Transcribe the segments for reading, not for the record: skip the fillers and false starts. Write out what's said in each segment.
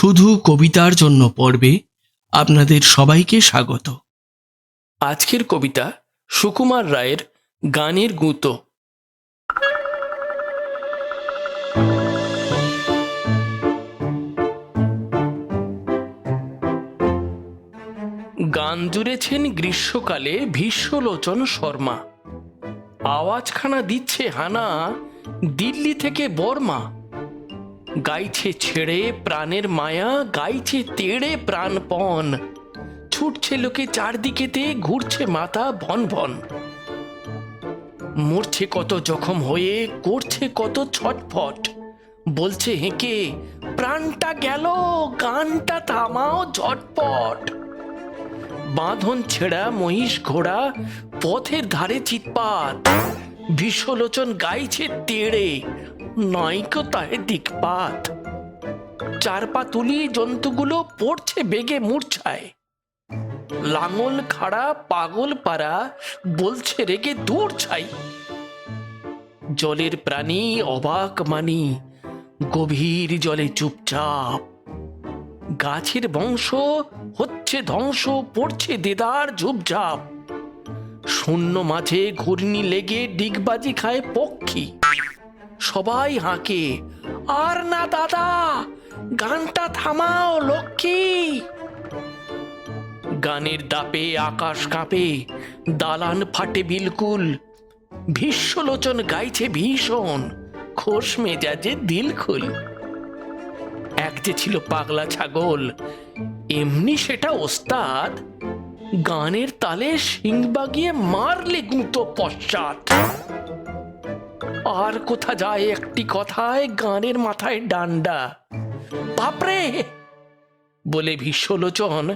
শুধু কবিতার জন্য পর্বে আপনাদের সবাইকে স্বাগত। আজকের কবিতা সুকুমার রায়ের গানের গুঁতো। গান জুড়েছেন গ্রীষ্মকালে ভীষ্মলোচন শর্মা। আওয়াজখানা দিচ্ছে হানা দিল্লি থেকে বর্মা। গাইছে ছেড়ে প্রাণের মায়া, গাইছে তেড়ে প্রাণপণ। ছুটছে লোকে চারদিকেতে, ঘুরছে মাথা ভন ভন। মরছে কত জখম হয়ে, করছে কত ছটফট। বলছে হেঁকে প্রাণটা গেল, গানটা থামাও ঝটপট। বাঁধন ছেঁড়া মহিষ ঘোড়া, পথের ধারে চিৎপাত। ভীষ্মলোচন গাইছে তেড়ে, নয়কো তাহে দিকপাত। চার পা তুলি জন্তুগুলো পড়ছে বেগে মূর্ছায়। লাঙল খাড়া পাগল পাড়া, বলছে রেগে দূর ছাই। জলের প্রাণী অবাক মানি, গভীর জলে চুপচাপ। গাছের বংশ হচ্ছে ধ্বংস, পড়ছে দেদার ঝুপঝাপ। শূন্য মাঝে ঘূর্ণি লেগে ডিগবাজি খায় পক্ষী। সবাই হাঁকে, আর না দাদা, গানটা থামাও লক্ষ্মী। গানের দাপে আকাশ কাঁপে, দালান ফাটে বিলকুল। ভীষ্মলোচন গাইছে ভীষণ, খোশ মেজাজে দিলখুল। এক যে ছিল পাগলা ছাগল, এমনি সেটা ওস্তাদ। গানের তালে শিং বাগিয়ে মারলে গুঁতো পশ্চাৎ। আর কোথা যায় একটি কথায়, গানের মাথায় ডান্ডা। বাপরে বলে ভীষ্মলোচন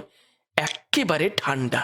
এক্কেবারে ঠান্ডা।